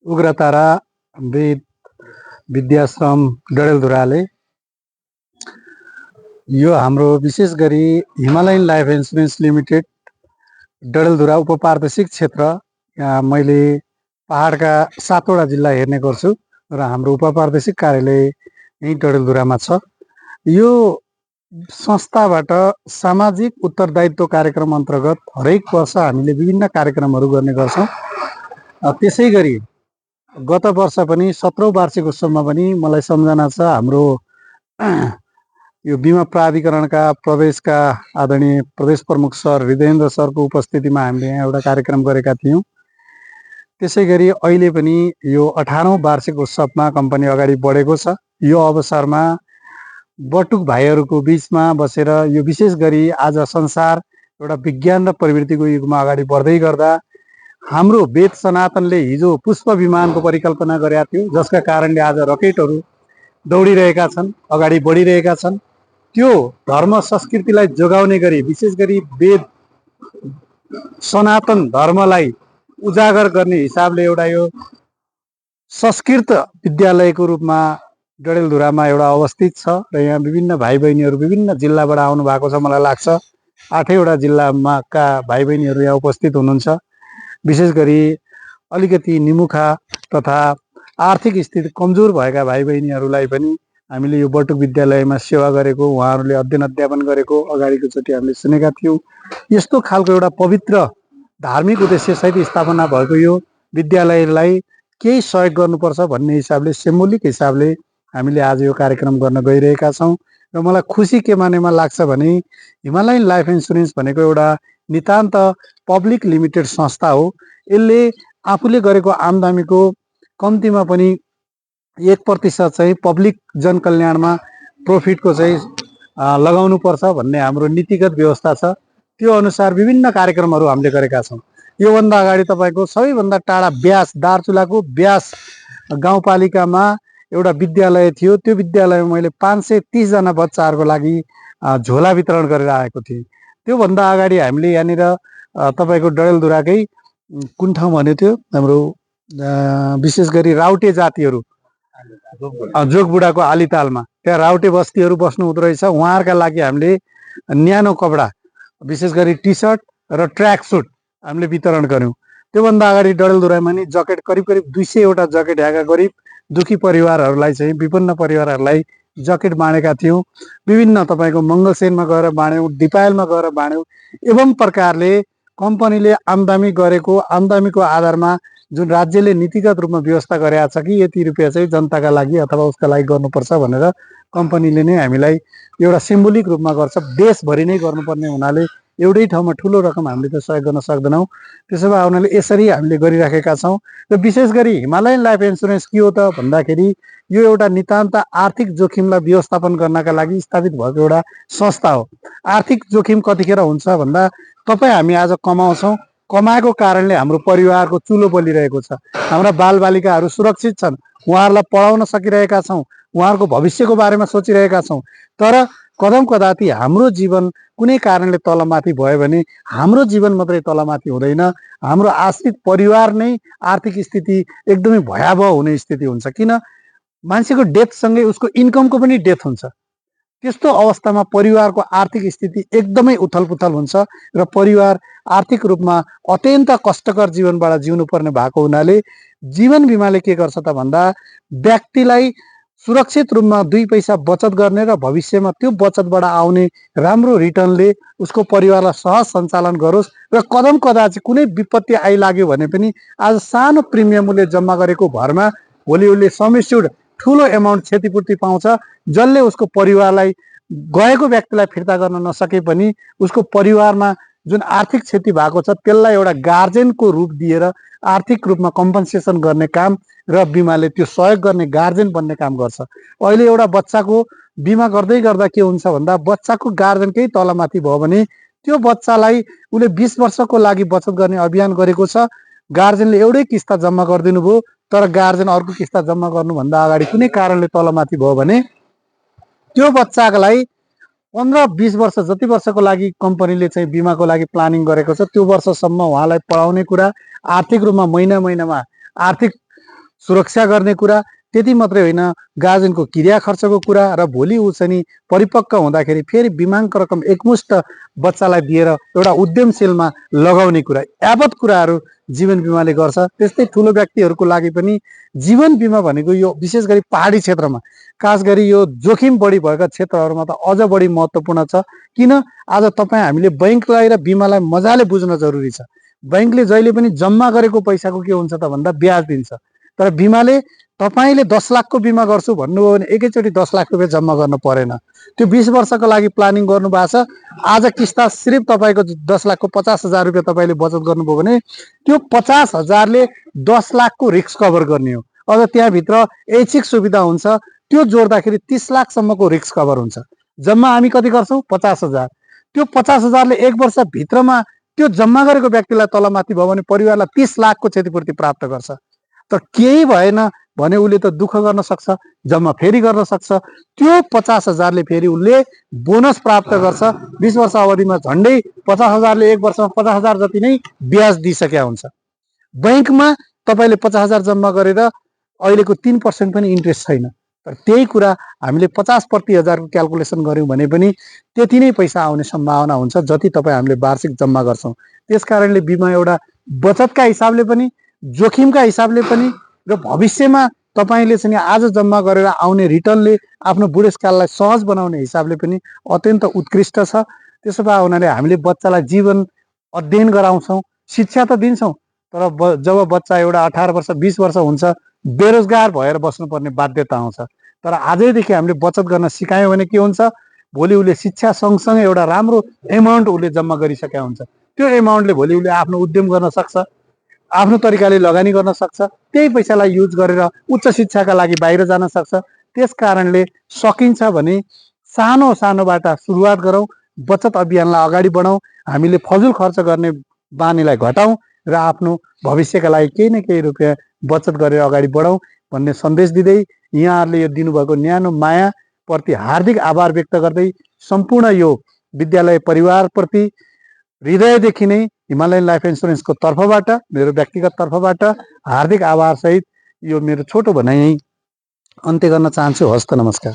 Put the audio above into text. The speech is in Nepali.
उग्रतारा वेद विद्याश्रम डडेलधुराले यो हाम्रो विशेष गरी Himalayan life insurance limited Dadeldhura उपप्रादेशिक क्षेत्र। यहाँ मैले पहाडका 7वटा जिल्ला हेर्ने गर्छु र हाम्रो उपप्रादेशिक कार्यालय यही डडेलधुरामा छ। यो संस्थाबाट सामाजिक उत्तरदायित्व कार्यक्रम अन्तर्गत हरेक वर्ष हामीले विभिन्न कार्यक्रमहरू गर्ने गर्छौँ। त्यसै गरी गत वर्ष पनि 17औं वार्षिक उत्सवमा पनि मलाई सम्झना छ, हाम्रो यो बिमा प्राधिकरणका प्रदेशका आदरणीय प्रदेश प्रमुख सर हृदयेन्द्र सरको उपस्थितिमा हामीले यहाँ एउटा कार्यक्रम गरेका थियौँ। त्यसै गरी अहिले पनि यो 18औं वार्षिक उत्सवमा कम्पनी अगाडि बढेको छ। यो अवसरमा बटुक भाइहरूको बिचमा बसेर यो विशेष गरी आज संसार एउटा विज्ञान र प्रवृत्तिको युगमा अगाडि बढ्दै गर्दा हाम्रो वेद सनातनले हिजो पुष्प विमानको परिकल्पना गरेका थियो, जसका कारणले आज रकेटहरू दौडिरहेका छन्, अगाडि बढिरहेका छन्। त्यो धर्म संस्कृतिलाई जोगाउने गरी विशेष गरी वेद सनातन धर्मलाई उजागर गर्ने हिसाबले एउटा यो संस्कृत विद्यालयको रूपमा डडेलधुरामा एउटा अवस्थित छ र यहाँ विभिन्न भाइ बहिनीहरू विभिन्न जिल्लाबाट आउनु भएको छ। मलाई लाग्छ 8वटा जिल्लामा का भाइ बहिनीहरू यहाँ उपस्थित हुनुहुन्छ। विशेष गरी अलिकति निमुखा तथा आर्थिक स्थिति कमजोर भएका भाइ बहिनीहरूलाई पनि हामीले यो बटुक विद्यालयमा सेवा गरेको, उहाँहरूले अध्ययन अध्यापन गरेको अगाडिकोचोटि हामीले सुनेका थियौँ। यस्तो खालको एउटा पवित्र धार्मिक उद्देश्यसहित स्थापना भएको यो विद्यालयलाई केही सहयोग गर्नुपर्छ भन्ने हिसाबले सिम्बोलिक हिसाबले हामीले आज यो कार्यक्रम गर्न गइरहेका छौँ। र मलाई खुसी के मानेमा लाग्छ भने हिमालयन लाइफ इन्सुरेन्स भनेको एउटा नितान्त पब्लिक लिमिटेड संस्था हो। यसले आफूले गरेको आम्दानीको कम्तीमा पनि 1% चाहिँ पब्लिक जनकल्याणमा प्रफिटको चाहिँ लगाउनु पर्छ भन्ने हाम्रो नीतिगत व्यवस्था छ। त्यो अनुसार विभिन्न कार्यक्रमहरू हामीले गरेका छौँ। योभन्दा अगाडि तपाईँको सबैभन्दा टाढा ब्यास दार्चुलाको ब्यास गाउँपालिकामा एउटा विद्यालय थियो। त्यो विद्यालयमा मैले 530 जना बच्चाहरूको लागि झोला वितरण गरेर आएको थिएँ। त्योभन्दा अगाडि हामीले यहाँनिर तपाईँको डडेलधुराकै कुन ठाउँ भन्यो थियो हाम्रो विशेष गरी राउटे जातिहरू जोगबुढाको आलीतालमा त्यहाँ राउटे बस्तीहरू बस्नु हुँदो रहेछ। उहाँहरूका लागि हामीले न्यानो कपडा विशेष गरी टी सर्ट र ट्र्याक सुट हामीले वितरण गऱ्यौँ। त्योभन्दा अगाडि डडेलधुरामा नि जकेट करिब 200वटा जकेट यहाँका गरिब दुखी परिवारहरूलाई चाहिँ विपन्न परिवारहरूलाई जकेट बाँडेका थियौँ। विभिन्न तपाईँको मङ्गलसेनमा गएर बाँड्यौँ, दिपायलमा गएर बाँड्यौँ। एवं प्रकारले कम्पनीले आम्दानी गरेको आम्दानीको आधारमा जुन राज्यले नीतिगत रूपमा व्यवस्था गरेका छ कि यति रुपियाँ चाहिँ जनताका लागि अथवा उसका लागि गर्नुपर्छ भनेर कम्पनीले नै हामीलाई एउटा सिम्बोलिक रूपमा गर्छ। देशभरि नै गर्नुपर्ने हुनाले एउटै ठाउँमा ठुलो रकम हामीले त सहयोग गर्न सक्दैनौँ। त्यसो भए हुनाले यसरी हामीले गरिराखेका छौँ। र विशेष गरी हिमालयन लाइफ इन्सुरेन्स के हो त भन्दाखेरि यो एउटा नितान्त आर्थिक जोखिमलाई व्यवस्थापन गर्नका लागि स्थापित भएको एउटा संस्था हो। आर्थिक जोखिम कतिखेर हुन्छ भन्दा तपाईँ हामी आज कमाउँछौँ, कमाएको कारणले हाम्रो परिवारको चुलो बलिरहेको छ, हाम्रा बालबालिकाहरू सुरक्षित छन्, उहाँहरूलाई पढाउन सकिरहेका छौँ, उहाँहरूको भविष्यको बारेमा सोचिरहेका छौँ। तर कदम कदापि हाम्रो जीवन कुनै कारणले तलमाथि भयो भने हाम्रो जीवन मात्रै तलमाथि हुँदैन, हाम्रो आश्रित परिवार नै आर्थिक स्थिति एकदमै भयावह हुने स्थिति हुन्छ। किन मान्छेको डेथसँगै उसको इन्कमको पनि डेथ हुन्छ। त्यस्तो अवस्थामा परिवारको आर्थिक स्थिति एकदमै उथलपुथल हुन्छ र परिवार आर्थिक रूपमा अत्यन्त कष्टकर जीवनबाट जिउनु पर्ने भएको हुनाले जीवन बिमाले के गर्छ त भन्दा व्यक्तिलाई सुरक्षित रूपमा 2 पैसा बचत गर्ने र भविष्यमा त्यो बचतबाट आउने राम्रो रिटर्नले उसको परिवारलाई सहज सञ्चालन गरोस् र कदम कदा चाहिँ कुनै विपत्ति आइलाग्यो भने पनि आज सानो प्रिमियम उसले जम्मा गरेको भरमा भोलि उसले समेस्युड ठुलो एमाउन्ट क्षतिपूर्ति पाउँछ, जसले उसको परिवारलाई गएको व्यक्तिलाई फिर्ता गर्न नसके पनि उसको परिवारमा जुन आर्थिक क्षति भएको छ त्यसलाई एउटा गार्जेनको रूप दिएर आर्थिक रूपमा कम्पन्सेसन गर्ने काम र बिमाले त्यो सहयोग गर्ने गार्जेन बन्ने काम गर्छ। अहिले एउटा बच्चाको बिमा गर्दै गर्दा के हुन्छ भन्दा बच्चाको गार्जेन केही तलमाथि भयो भने त्यो बच्चालाई उसले 20 वर्षको लागि बचत गर्ने अभियान गरेको छ। गार्जेनले एउटै किस्ता जम्मा गरिदिनु भयो, तर गार्जेन अर्को किस्ता जम्मा गर्नुभन्दा अगाडि कुनै कारणले तलमाथि भयो भने त्यो बच्चालाई 15-20 वर्ष जति वर्षको लागि कम्पनीले चाहिँ बिमाको लागि प्लानिङ गरेको छ त्यो वर्षसम्म उहाँलाई पढाउने कुरा, आर्थिक रूपमा महिना महिनामा आर्थिक सुरक्षा गर्ने कुरा त्यति मात्रै होइन, गार्जेनको क्रिया खर्चको कुरा र भोलि ऊ चाहिँ परिपक्व हुँदाखेरि फेरि बिमाको रकम एकमुष्ट बच्चालाई दिएर एउटा उद्यमशीलमा लगाउने कुरा, यावत कुराहरू जीवन बिमाले गर्छ। त्यस्तै ठुलो व्यक्तिहरूको लागि पनि जीवन बिमा भनेको यो विशेष गरी पहाडी क्षेत्रमा, खास गरी यो जोखिम बढी भएका क्षेत्रहरूमा त अझ बढी महत्त्वपूर्ण छ। किन आज तपाईँ हामीले बैंकलाई र बिमालाई मजाले बुझ्न जरुरी छ। बैंकले जहिले पनि जम्मा गरेको पैसाको के हुन्छ त भन्दा ब्याज दिन्छ, तर बिमाले तपाईँले 10 लाखको बिमा गर्छु भन्नुभयो भने एकैचोटि 10 लाख रुपियाँ जम्मा गर्नु परेन। त्यो 20 वर्षको लागि प्लानिङ गर्नु भएको छ, आज किस्ता सिर्फ तपाईँको 10 लाखको 50,000 रुपियाँ तपाईँले बचत गर्नुभयो भने त्यो 50,000ले 10 लाखको रिस्क कभर गर्ने हो। अझ त्यहाँभित्र ऐच्छिक सुविधा हुन्छ, त्यो जोड्दाखेरि 30 लाखसम्मको रिस्क कभर हुन्छ। जम्मा हामी कति गर्छौँ? 50,000। त्यो 50,000ले 1 वर्षभित्रमा त्यो जम्मा गरेको व्यक्तिलाई तलमाथि भयो भने परिवारलाई 30 लाखको क्षतिपूर्ति प्राप्त गर्छ। तर केही भएन भने उसले त दुःख गर्न सक्छ, जम्मा फेरि गर्न सक्छ। त्यो 50,000ले फेरि उसले बोनस प्राप्त गर्छ। 20 वर्ष अवधिमा झन्डै 50,000ले 1 वर्षमा 50,000 जति नै ब्याज दिइसकेका हुन्छ। बैंकमा तपाईँले 50,000 जम्मा गरेर अहिलेको 3% पनि इन्ट्रेस्ट छैन। तर त्यही कुरा हामीले 50/1000 को क्यालकुलेसन गर्यौं भने पनि त्यति नै पैसा आउने सम्भावना हुन्छ जति तपाईँ हामीले वार्षिक जम्मा गर्छौं। त्यसकारणले बिमा एउटा बचतका हिसाबले पनि, जोखिमका हिसाबले पनि र भविष्यमा तपाईले चाहिँ आज जम्मा गरेर आउने रिटर्नले आफ्नो बुढेसकाललाई सहज बनाउने हिसाबले पनि अत्यन्त उत्कृष्ट छ। त्यसो भए हुनाले हामीले बच्चालाई जीवन अध्ययन गराउँछौं, शिक्षा त दिन्छौं, तर जब बच्चा एउटा 18 वर्ष 20 वर्ष हुन्छ बेरोजगार भएर बस्नुपर्ने बाध्यता आउँछ। तर आजैदेखि हामीले बचत गर्न सिकायौं भने के हुन्छ, भोलि उसले शिक्षा सँगसँगै एउटा राम्रो एमाउन्ट उसले जम्मा गरिसकेका हुन्छ। त्यो एमाउन्टले भोलि उसले आफ्नो उद्यम गर्न सक्छ, आफ्नो तरिकाले लगानी गर्न सक्छ, त्यही पैसालाई युज गरेर उच्च शिक्षाका लागि बाहिर जान सक्छ। त्यसकारणले सकिन्छ भने सानो सानोबाट सुरुवात गरौँ, बचत अभियानलाई अगाडि बढाउँ, हामीले फजुल खर्च गर्ने बानीलाई घटाउँ र आफ्नो भविष्यका लागि केही न केही रुपियाँ बचत गरेर अगाडि बढाउँ भन्ने सन्देश दिँदै यहाँहरूले यो दिनुभएको न्यानो माया प्रति हार्दिक आभार व्यक्त गर्दै सम्पूर्ण यो विद्यालय परिवारप्रति हृदयदेखि नै हिमालयन लाइफ इन्स्योरेन्सको तर्फबाट, मेरो व्यक्तिगत तर्फबाट हार्दिक आभार सहित यो मेरो छोटो भनाइ अन्त्य गर्न चाहन्छु। हस्त नमस्कार।